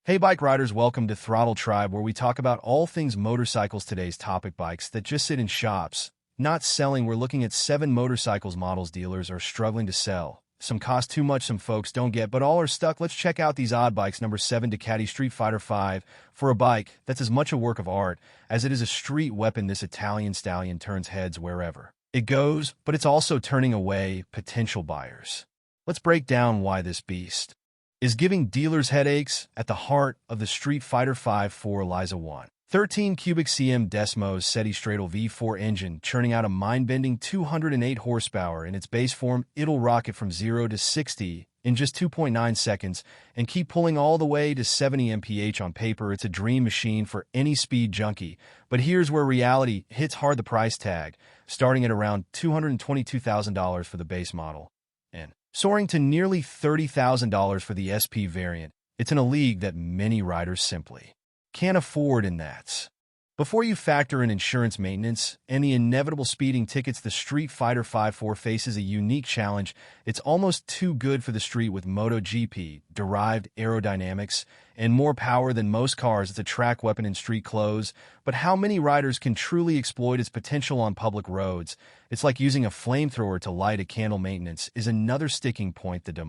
Hey bike riders, welcome to Throttle Tribe, where we talk about all things motorcycles. Today's topic: bikes that just sit in shops, not selling. We're looking at 7 motorcycles models dealers are struggling to sell. Some cost too much, some folks don't get, but all are stuck. Let's check out these odd bikes. Number 7, Ducati Street Fighter 5. For a bike that's as much a work of art as it is a street weapon, this Italian stallion turns heads wherever it goes, but it's also turning away potential buyers. Let's break down why this beast is giving dealers headaches. At the heart of the Street Fighter 5 lies a 113 cubic cm Desmos SETI Throttle V4 engine, churning out a mind-bending 208 horsepower. In its base form, it'll rocket from 0 to 60 in just 2.9 seconds and keep pulling all the way to 70 mph. On paper, it's a dream machine for any speed junkie. But here's where reality hits hard: the price tag, starting at around $222,000 for the base model, and soaring to nearly $30,000 for the SP variant. It's in a league that many riders simply can't afford, and that's before you factor in insurance, maintenance, and the inevitable speeding tickets. The Street Fighter 5 faces a unique challenge. It's almost too good for the street, with MotoGP-derived aerodynamics and more power than most cars. It's a track weapon in street clothes, but how many riders can truly exploit its potential on public roads? It's like using a flamethrower to light a candle. Maintenance is another sticking point. The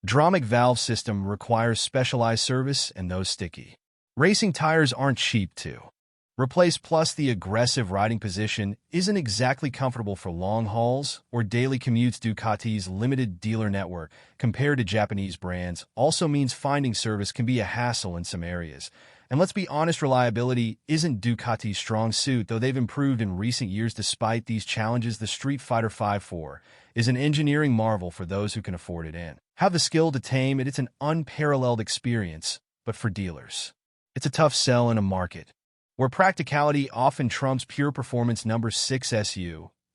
Dramic valve system requires specialized service, and those sticky racing tires aren't cheap to replace. Plus, the aggressive riding position isn't exactly comfortable for long hauls or daily commutes. Ducati's limited dealer network, compared to Japanese brands, also means finding service can be a hassle in some areas. And let's be honest, reliability isn't Ducati's strong suit, though they've improved in recent years. Despite these challenges, the Street Fighter 5 is an engineering marvel for those who can afford it and have the skill to tame it. It's an unparalleled experience, but for dealers, it's a tough sell in a market where practicality often trumps pure performance. Number 6,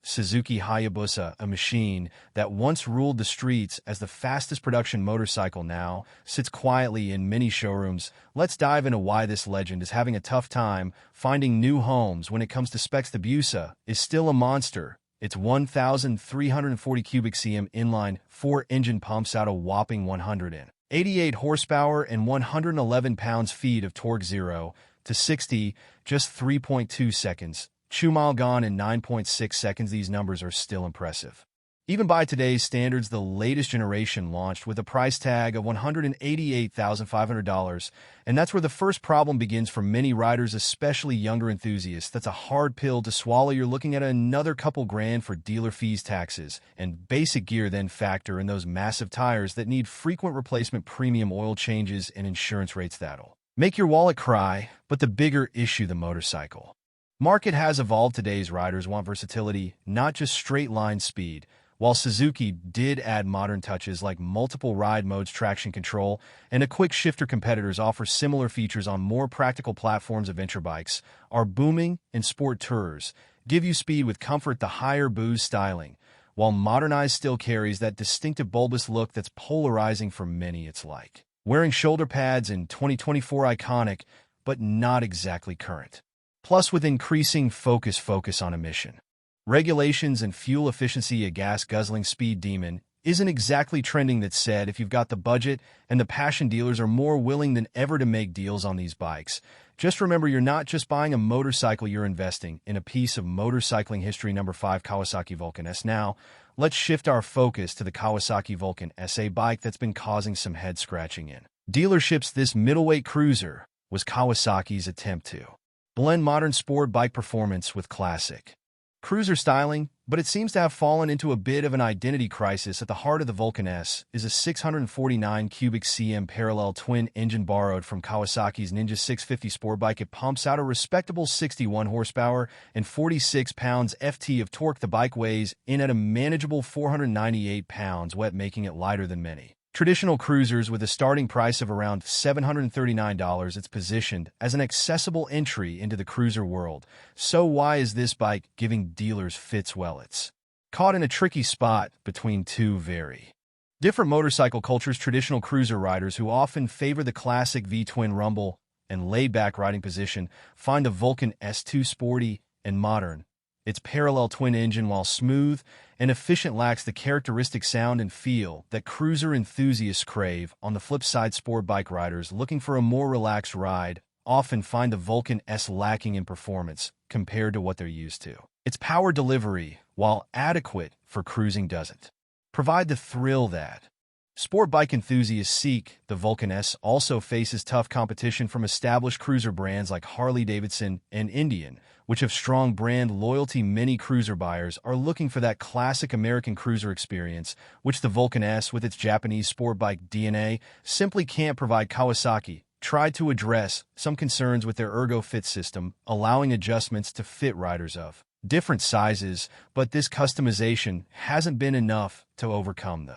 Suzuki Hayabusa, a machine that once ruled the streets as the fastest production motorcycle, now sits quietly in many showrooms. Let's dive into why this legend is having a tough time finding new homes. When it comes to specs, the Busa is still a monster. Its 1,340 cubic cm inline 4 engine pumps out a whopping 188 horsepower and 111 pounds-feet of torque. 0 to 60, just 3.2 seconds. 2 mile gone in 9.6 seconds. These numbers are still impressive, even by today's standards. The latest generation launched with a price tag of $188,500, and that's where the first problem begins for many riders, especially younger enthusiasts. That's a hard pill to swallow. You're looking at another couple grand for dealer fees, taxes, and basic gear. Then factor in those massive tires that need frequent replacement, premium oil changes, and insurance rates that'll make your wallet cry. But the bigger issue: the motorcycle market has evolved. Today's riders want versatility, not just straight-line speed. While Suzuki did add modern touches like multiple ride modes, traction control, and a quick shifter, competitors offer similar features on more practical platforms. Adventure bikes are booming, and sport tours give you speed with comfort. The higher boost styling, while modernized, still carries that distinctive bulbous look that's polarizing for many. It's like wearing shoulder pads in 2024, iconic, but not exactly current. Plus, with increasing focus on emission regulations and fuel efficiency, a gas-guzzling speed demon isn't exactly trending. That said, if you've got the budget and the passion, dealers are more willing than ever to make deals on these bikes. Just remember, you're not just buying a motorcycle, you're investing in a piece of motorcycling history. Number 5, Kawasaki Vulcan S. Now, let's shift our focus to the Kawasaki Vulcan S, a bike that's been causing some head-scratching in dealerships. This middleweight cruiser was Kawasaki's attempt to blend modern sport bike performance with classic cruiser styling, but it seems to have fallen into a bit of an identity crisis. At the heart of the Vulcan S is a 649 cubic cm parallel twin engine borrowed from Kawasaki's Ninja 650 sport bike. It pumps out a respectable 61 horsepower and 46 pounds-ft of torque. The bike weighs in at a manageable 498 pounds wet, making it lighter than many traditional cruisers. With a starting price of around $739, it's positioned as an accessible entry into the cruiser world. So why is this bike giving dealers fits? Well, it's caught in a tricky spot between two very different motorcycle cultures. Traditional cruiser riders, who often favor the classic V-twin rumble and laid-back riding position, find the Vulcan S too sporty and modern, Its parallel twin engine, while smooth and efficient, lacks the characteristic sound and feel that cruiser enthusiasts crave. On the flip side, sport bike riders looking for a more relaxed ride often find the Vulcan S lacking in performance compared to what they're used to. Its power delivery, while adequate for cruising, doesn't provide the thrill that sport bike enthusiasts seek. The Vulcan S also faces tough competition from established cruiser brands like Harley-Davidson and Indian, which have strong brand loyalty. Many cruiser buyers are looking for that classic American cruiser experience, which the Vulcan S, with its Japanese sport bike DNA, simply can't provide. Kawasaki tried to address some concerns with their ErgoFit system, allowing adjustments to fit riders of different sizes, but this customization hasn't been enough to overcome the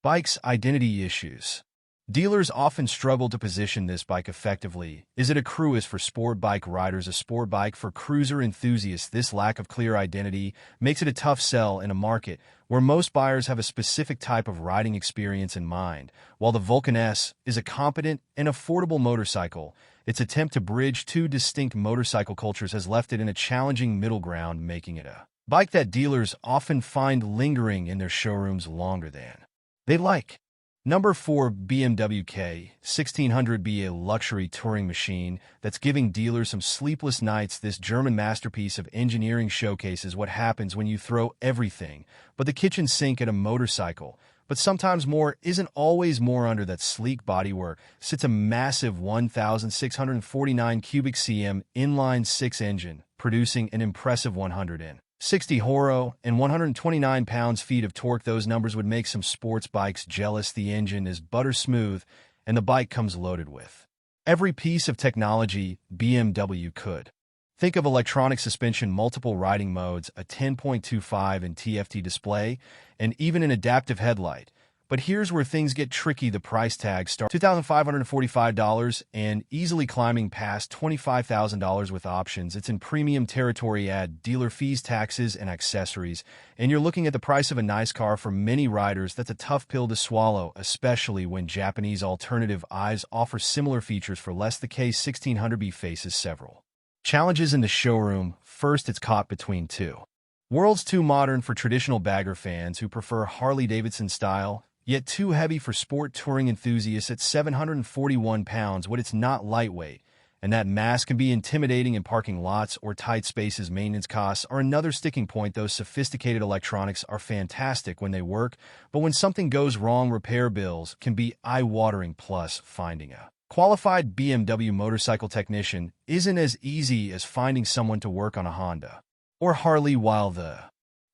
bike's identity issues. Dealers often struggle to position this bike effectively. Is it a cruise for sport bike riders, a sport bike for cruiser enthusiasts? This lack of clear identity makes it a tough sell in a market where most buyers have a specific type of riding experience in mind. While the Vulcan S is a competent and affordable motorcycle, its attempt to bridge two distinct motorcycle cultures has left it in a challenging middle ground, making it a bike that dealers often find lingering in their showrooms longer than they like. Number 4, BMW K1600B, a luxury touring machine that's giving dealers some sleepless nights. This German masterpiece of engineering showcases what happens when you throw everything but the kitchen sink at a motorcycle. But sometimes more isn't always more. Under that sleek bodywork sits a massive 1,649 cubic cm inline-six engine, producing an impressive 160 horo and 129 pounds-feet of torque. Those numbers would make some sports bikes jealous. The engine is butter smooth, and the bike comes loaded with every piece of technology BMW could think of: electronic suspension, multiple riding modes, a 10.25 and TFT display, and even an adaptive headlight. But here's where things get tricky. The price tag starts $2,545 and easily climbing past $25,000 with options. It's in premium territory. Add dealer fees, taxes, and accessories, and you're looking at the price of a nice car. For many riders, that's a tough pill to swallow, especially when Japanese alternative eyes offer similar features for less. The K1600B faces several challenges in the showroom. First, it's caught between two worlds: too modern for traditional bagger fans who prefer Harley-Davidson style, yet too heavy for sport touring enthusiasts. At 741 pounds, it's not lightweight, and that mass can be intimidating in parking lots or tight spaces. Maintenance costs are another sticking point. Those sophisticated electronics are fantastic when they work, but when something goes wrong, repair bills can be eye-watering. Plus, finding a qualified BMW motorcycle technician isn't as easy as finding someone to work on a Honda or Harley. While the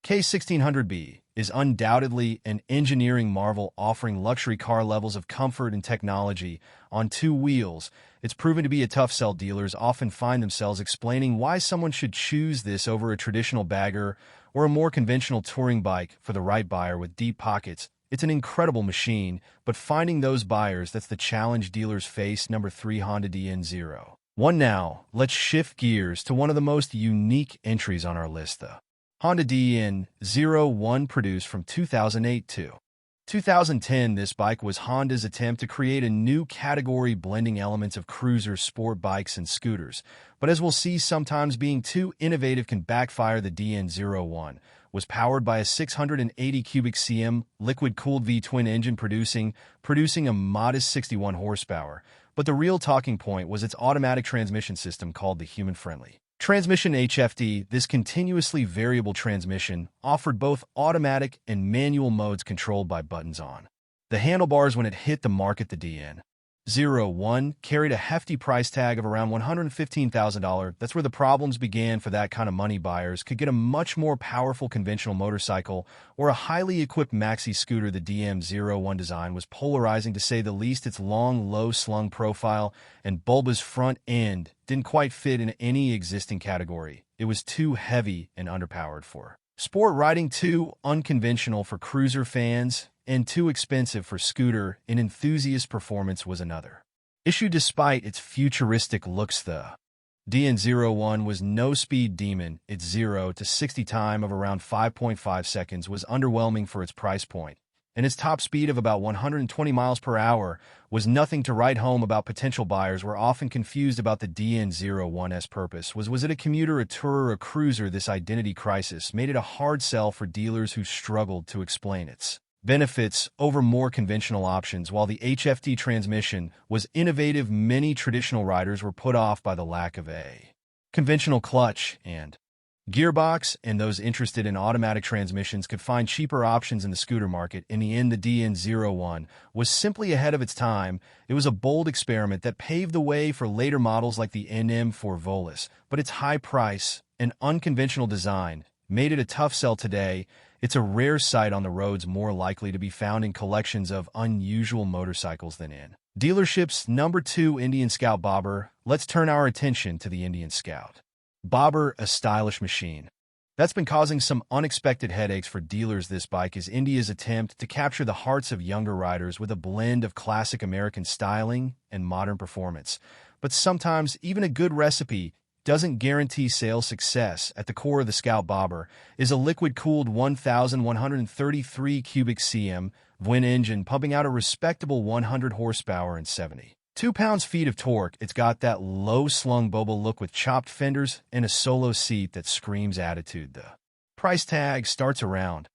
K1600B is undoubtedly an engineering marvel, offering luxury car levels of comfort and technology on two wheels, it's proven to be a tough sell. Dealers often find themselves explaining why someone should choose this over a traditional bagger or a more conventional touring bike. For the right buyer with deep pockets, it's an incredible machine, but finding those buyers, that's the challenge dealers face. Number 3, Honda DN01. Now, let's shift gears to one of the most unique entries on our list, the Honda DN01. Produced from 2008 to 2010, this bike was Honda's attempt to create a new category, blending elements of cruiser, sport bikes, and scooters. But as we'll see, sometimes being too innovative can backfire. The DN01 was powered by a 680 cubic cm liquid-cooled V-twin engine, producing a modest 61 horsepower. But the real talking point was its automatic transmission system, called the human-friendly transmission HFD. This continuously variable transmission offered both automatic and manual modes controlled by buttons on the handlebars. When it hit the market, the DN01 carried a hefty price tag of around $115,000. That's where the problems began. For that kind of money, buyers could get a much more powerful conventional motorcycle or a highly equipped maxi scooter. The DN01 design was polarizing, to say the least. Its long, low-slung profile and bulbous front end didn't quite fit in any existing category. It was too heavy and underpowered for sport riding, too unconventional for cruiser fans, and too expensive for scooter and enthusiast. Performance was another issue. Despite its futuristic looks, the DN01 was no speed demon. Its 0 to 60 time of around 5.5 seconds was underwhelming for its price point. and its top speed of about 120 miles per hour was nothing to write home about. Potential buyers were often confused about the DN01's purpose. Was it a commuter, a tourer, a cruiser? This identity crisis made it a hard sell for dealers who struggled to explain its benefits over more conventional options. While the HFT transmission was innovative, many traditional riders were put off by the lack of a conventional clutch and gearbox, and those interested in automatic transmissions could find cheaper options in the scooter market. In the end, the DN01 was simply ahead of its time. It was a bold experiment that paved the way for later models like the NM4 Volus, but its high price and unconventional design made it a tough sell today. It's a rare sight on the roads, more likely to be found in collections of unusual motorcycles than in dealerships. Number 2, Indian Scout Bobber. Let's turn our attention to the Indian Scout Bobber, a stylish machine that's been causing some unexpected headaches for dealers. This bike is India's attempt to capture the hearts of younger riders with a blend of classic American styling and modern performance. But sometimes even a good recipe doesn't guarantee sales success. At the core of the Scout Bobber is a liquid-cooled 1,133 cubic cm twin engine pumping out a respectable 100 horsepower and 72 pounds-feet of torque. It's got that low-slung boba look with chopped fenders and a solo seat that screams attitude. The price tag starts around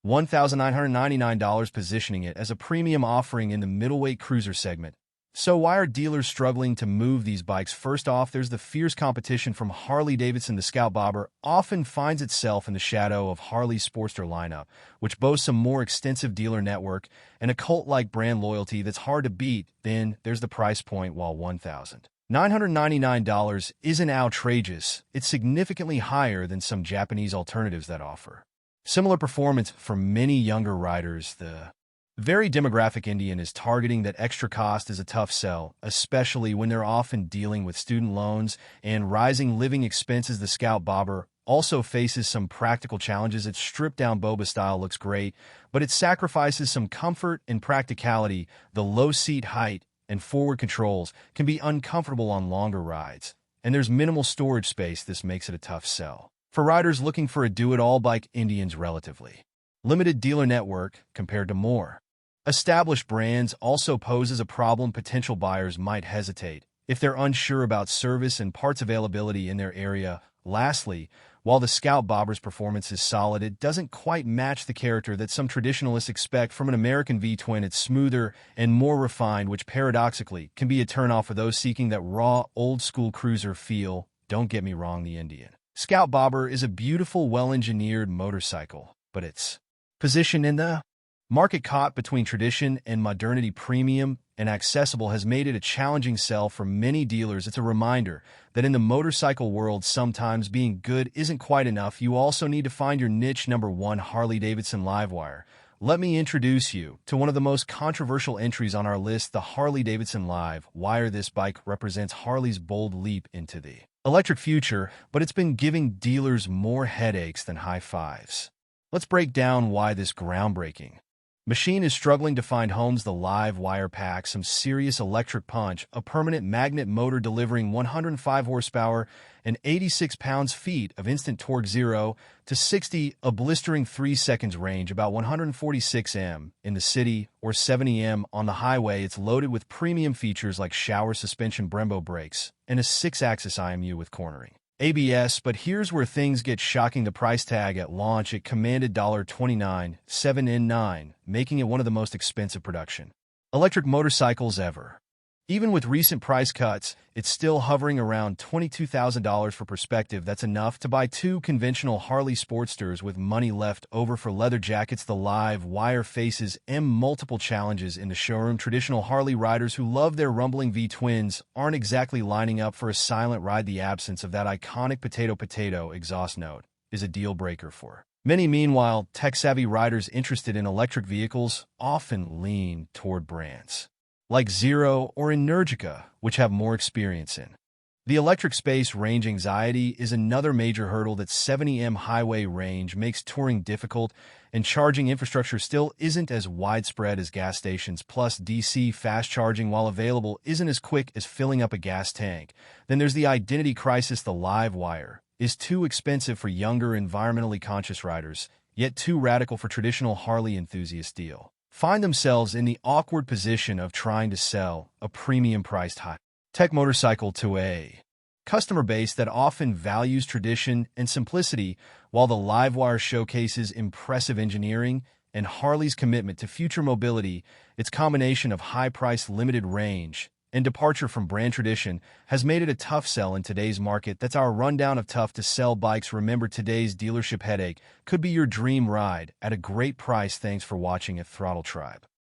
$1,999, positioning it as a premium offering in the middleweight cruiser segment. So why are dealers struggling to move these bikes? First off, there's the fierce competition from Harley-Davidson. The Scout Bobber often finds itself in the shadow of Harley's Sportster lineup, which boasts a more extensive dealer network and a cult-like brand loyalty that's hard to beat. Then there's the price point. While $1,999 isn't outrageous, it's significantly higher than some Japanese alternatives that offer similar performance. For many younger riders, the very demographic Indian is targeting that extra cost is a tough sell, especially when they're often dealing with student loans and rising living expenses. The Scout Bobber also faces some practical challenges. Its stripped-down boba style looks great, but it sacrifices some comfort and practicality. The low seat height and forward controls can be uncomfortable on longer rides, and there's minimal storage space. This makes it a tough sell for riders looking for a do-it-all bike. Indian's relatively limited dealer network compared to more established brands also poses a problem. Potential buyers might hesitate if they're unsure about service and parts availability in their area. Lastly, while the Scout Bobber's performance is solid, it doesn't quite match the character that some traditionalists expect from an American V-twin. It's smoother and more refined, which paradoxically can be a turnoff for those seeking that raw, old-school cruiser feel. Don't get me wrong, the Indian Scout Bobber is a beautiful, well-engineered motorcycle, but its position in the market, caught between tradition and modernity, premium and accessible, has made it a challenging sell for many dealers. It's a reminder that in the motorcycle world, sometimes being good isn't quite enough. You also need to find your niche. Number 1, Harley-Davidson Livewire. Let me introduce you to one of the most controversial entries on our list, the Harley-Davidson Livewire. This bike represents Harley's bold leap into the electric future, but it's been giving dealers more headaches than high fives. Let's break down why this groundbreaking machine is struggling to find homes. The Livewire packs some serious electric punch, a permanent magnet motor delivering 105 horsepower and 86 pounds-feet of instant torque, 0 to 60, a blistering 3 seconds range, about 146 m in the city or 70 m on the highway. It's loaded with premium features like shower suspension, Brembo brakes, and a 6-axis IMU with cornering ABS. But here's where things get shocking. The price tag at launch, it commanded $29,799, making it one of the most expensive production electric motorcycles ever. Even with recent price cuts, it's still hovering around $22,000. For perspective, that's enough to buy 2 conventional Harley Sportsters with money left over for leather jackets. The Livewire faces multiple challenges in the showroom. Traditional Harley riders who love their rumbling V-twins aren't exactly lining up for a silent ride. The absence of that iconic potato exhaust note is a deal breaker for many. Meanwhile, tech-savvy riders interested in electric vehicles often lean toward brands like Zero or Energica, which have more experience in the electric space. Range anxiety is another major hurdle. That 70 m highway range makes touring difficult, and charging infrastructure still isn't as widespread as gas stations. Plus, DC fast charging, while available, isn't as quick as filling up a gas tank. Then there's the identity crisis. The Livewire is too expensive for younger, environmentally conscious riders, yet too radical for traditional Harley enthusiasts. Deal find themselves in the awkward position of trying to sell a premium-priced high-tech motorcycle to a customer base that often values tradition and simplicity, while the Livewire showcases impressive engineering and Harley's commitment to future mobility. Its combination of high-priced, limited range and departure from brand tradition has made it a tough sell in today's market. That's our rundown of tough-to-sell bikes. Remember, today's dealership headache could be your dream ride at a great price. Thanks for watching at Throttle Tribe.